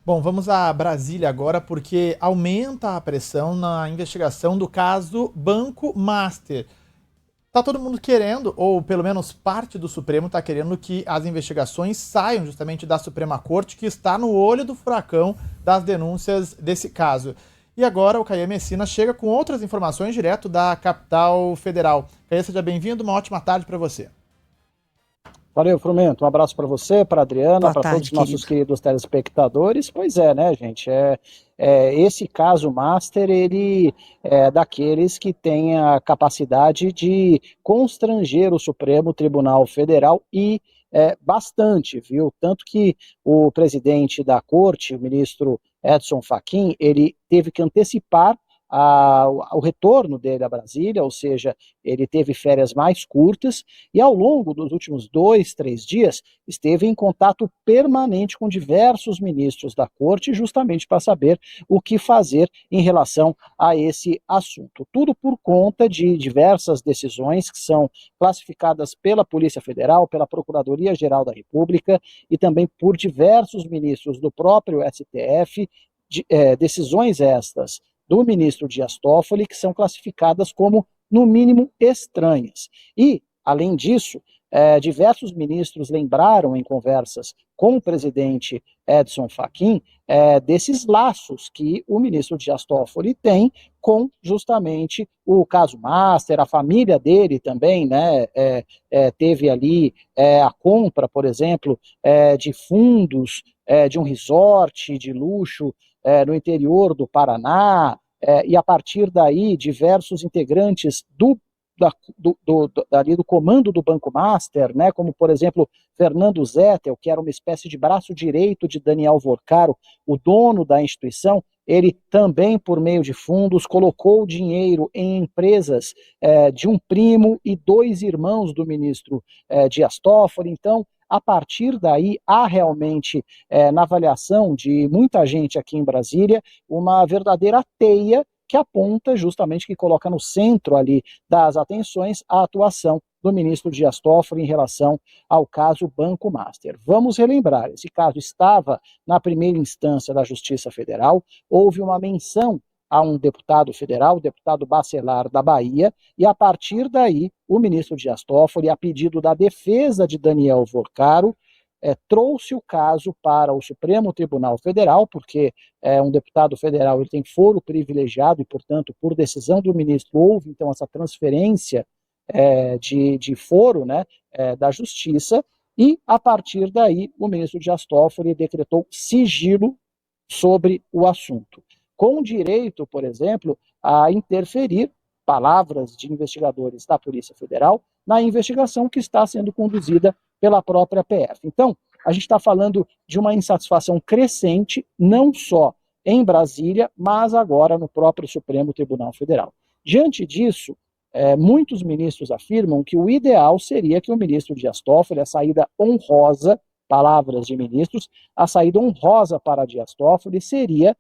Bom, vamos a Brasília agora, porque aumenta a pressão na investigação do caso Banco Master. Tá todo mundo querendo, ou pelo menos parte do Supremo está querendo que as investigações saiam justamente da Suprema Corte, que está no olho do furacão das denúncias desse caso. E agora o Caê Messina chega com outras informações direto da capital federal. Caê, seja bem-vindo, uma ótima tarde para você. Valeu, Frumento. Um abraço para você, para Adriana, Boa para todos tarde, os nossos querido. queridos telespectadores. Pois é, né, gente? Esse caso Master, ele é daqueles que tem a capacidade de constranger o Supremo Tribunal Federal e bastante, viu? Tanto que o presidente da corte, o ministro Edson Fachin, ele teve que antecipar o retorno dele a Brasília, ou seja, ele teve férias mais curtas e ao longo dos últimos 2, 3 dias esteve em contato permanente com diversos ministros da corte, justamente para saber o que fazer em relação a esse assunto. Tudo por conta de diversas decisões que são classificadas pela Polícia Federal, pela Procuradoria-Geral da República e também por diversos ministros do próprio STF, decisões estas do ministro Dias Toffoli, que são classificadas como, no mínimo, estranhas. E, além disso, diversos ministros lembraram em conversas com o presidente Edson Fachin desses laços que o ministro Dias Toffoli tem com justamente o caso Master, a família dele também, né, teve ali a compra, por exemplo, de fundos de um resort de luxo no interior do Paraná, e a partir daí diversos integrantes ali do comando do Banco Master, né, como por exemplo Fernando Zettel, que era uma espécie de braço direito de Daniel Vorcaro, o dono da instituição, ele também, por meio de fundos, colocou dinheiro em empresas de um primo e 2 irmãos do ministro Dias Toffoli. Então, a partir daí, há realmente, na avaliação de muita gente aqui em Brasília, uma verdadeira teia que aponta justamente, que coloca no centro ali das atenções a atuação do ministro Dias Toffoli em relação ao caso Banco Master. Vamos relembrar, esse caso estava na primeira instância da Justiça Federal, houve uma menção a um deputado federal, o deputado Bacelar da Bahia, e a partir daí o ministro Dias Toffoli, a pedido da defesa de Daniel Vorcaro, trouxe o caso para o Supremo Tribunal Federal, porque um deputado federal ele tem foro privilegiado e, portanto, por decisão do ministro, houve então essa transferência de foro, né, da Justiça, e a partir daí o ministro Dias Toffoli decretou sigilo sobre o assunto, com direito, por exemplo, a interferir, palavras de investigadores da Polícia Federal, na investigação que está sendo conduzida pela própria PF. Então, a gente está falando de uma insatisfação crescente, não só em Brasília, mas agora no próprio Supremo Tribunal Federal. Diante disso, muitos ministros afirmam que o ideal seria que o ministro Dias Toffoli, a saída honrosa, palavras de ministros, a saída honrosa para Dias Toffoli seria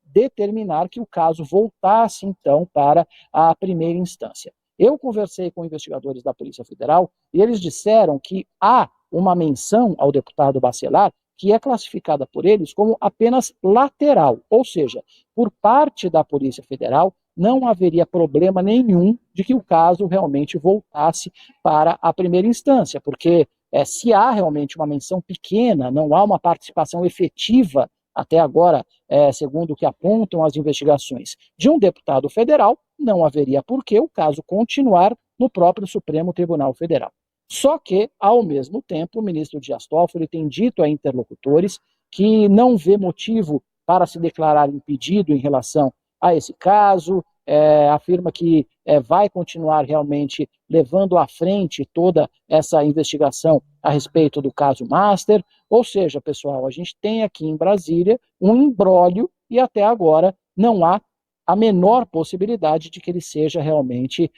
determinar que o caso voltasse, então, para a primeira instância. Eu conversei com investigadores da Polícia Federal e eles disseram que há uma menção ao deputado Bacelar que é classificada por eles como apenas lateral, ou seja, por parte da Polícia Federal não haveria problema nenhum de que o caso realmente voltasse para a primeira instância, porque se há realmente uma menção pequena, não há uma participação efetiva até agora, segundo o que apontam as investigações, de um deputado federal, não haveria por que o caso continuar no próprio Supremo Tribunal Federal. Só que, ao mesmo tempo, o ministro Dias Toffoli tem dito a interlocutores que não vê motivo para se declarar impedido em relação a esse caso, afirma que vai continuar realmente levando à frente toda essa investigação a respeito do caso Master. Ou seja, pessoal, a gente tem aqui em Brasília um imbróglio e até agora não há a menor possibilidade de que ele seja realmente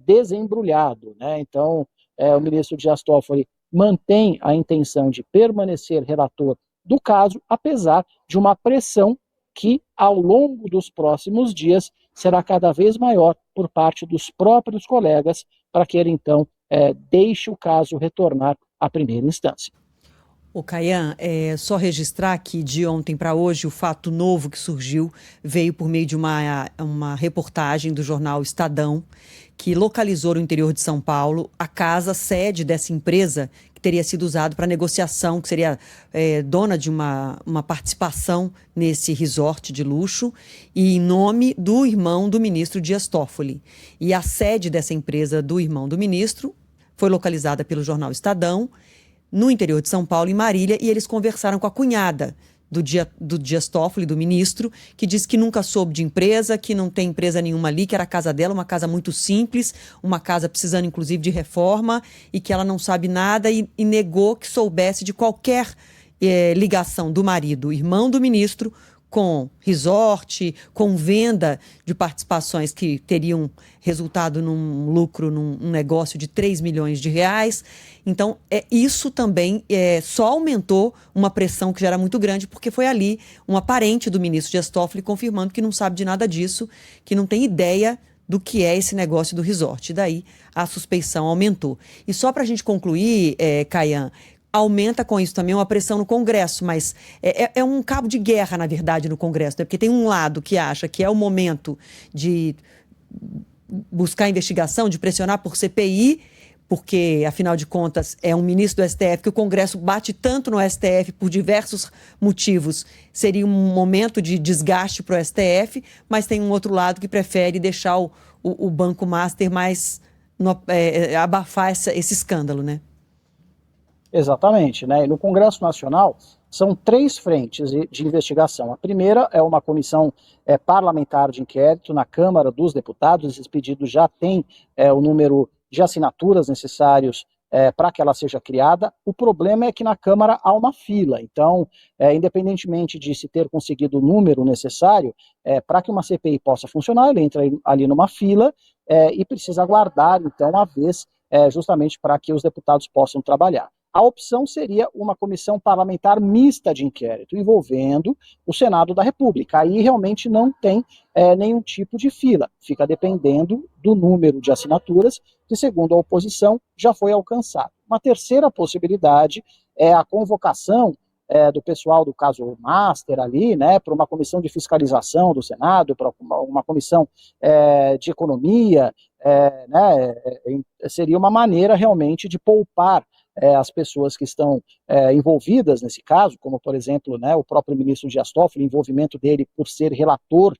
desembrulhado, né? Então, o ministro Dias Toffoli mantém a intenção de permanecer relator do caso, apesar de uma pressão que, ao longo dos próximos dias, será cada vez maior por parte dos próprios colegas para que ele, então, deixe o caso retornar à primeira instância. Ô, Caian, só registrar que de ontem para hoje o fato novo que surgiu veio por meio de uma reportagem do jornal Estadão, que localizou no interior de São Paulo a casa sede dessa empresa que teria sido usada para negociação, que seria dona de uma participação nesse resort de luxo, e em nome do irmão do ministro Dias Toffoli. E a sede dessa empresa do irmão do ministro foi localizada pelo jornal Estadão, no interior de São Paulo, em Marília, e eles conversaram com a cunhada do Dias Toffoli, do ministro, que disse que nunca soube de empresa, que não tem empresa nenhuma ali, que era a casa dela, uma casa muito simples, uma casa precisando, inclusive, de reforma, e que ela não sabe nada, e negou que soubesse de qualquer ligação do marido, irmão do ministro, com resort, com venda de participações que teriam resultado num lucro, num negócio de 3 milhões de reais. Então, isso também só aumentou uma pressão que já era muito grande, porque foi ali uma parente do ministro Dias Toffoli confirmando que não sabe de nada disso, que não tem ideia do que é esse negócio do resort. E daí a suspeição aumentou. E só para a gente concluir, Caian, aumenta com isso também uma pressão no Congresso, mas é um cabo de guerra, na verdade, no Congresso, né? Porque tem um lado que acha que é o momento de buscar investigação, de pressionar por CPI, porque, afinal de contas, é um ministro do STF, que o Congresso bate tanto no STF por diversos motivos, seria um momento de desgaste para o STF, mas tem um outro lado que prefere deixar o Banco Master mais abafar esse escândalo, né? Exatamente, né? E no Congresso Nacional são 3 frentes de investigação. A primeira é uma comissão parlamentar de inquérito na Câmara dos Deputados. Esses pedidos já têm o número de assinaturas necessários para que ela seja criada. O problema é que na Câmara há uma fila. Então, independentemente de se ter conseguido o número necessário, para que uma CPI possa funcionar, ele entra ali numa fila e precisa aguardar, então, a vez, justamente para que os deputados possam trabalhar. A opção seria uma comissão parlamentar mista de inquérito, envolvendo o Senado da República. Aí realmente não tem nenhum tipo de fila, fica dependendo do número de assinaturas, que, segundo a oposição, já foi alcançado. Uma terceira possibilidade é a convocação do pessoal do caso Master ali, né, para uma comissão de fiscalização do Senado, para uma comissão de economia, né, seria uma maneira realmente de poupar as pessoas que estão envolvidas nesse caso, como, por exemplo, né, o próprio ministro Dias Toffoli, o envolvimento dele por ser relator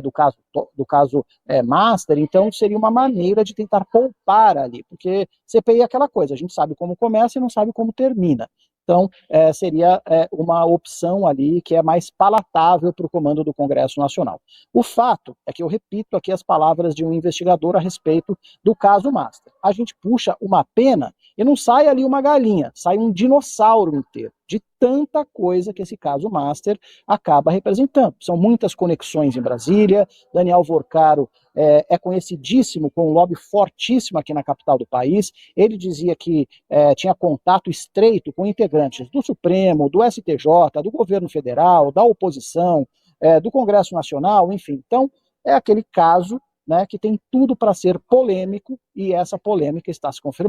do caso Master. Então seria uma maneira de tentar poupar ali, porque CPI é aquela coisa, a gente sabe como começa e não sabe como termina. Então, seria uma opção ali que é mais palatável para o comando do Congresso Nacional. O fato é que eu repito aqui as palavras de um investigador a respeito do caso Master. A gente puxa uma pena e não sai ali uma galinha, sai um dinossauro inteiro, de tanta coisa que esse caso Master acaba representando. São muitas conexões em Brasília. Daniel Vorcaro é conhecidíssimo, com um lobby fortíssimo aqui na capital do país. Ele dizia que tinha contato estreito com integrantes do Supremo, do STJ, do governo federal, da oposição, do Congresso Nacional, enfim. Então, é aquele caso, né, que tem tudo para ser polêmico, e essa polêmica está se confirmando.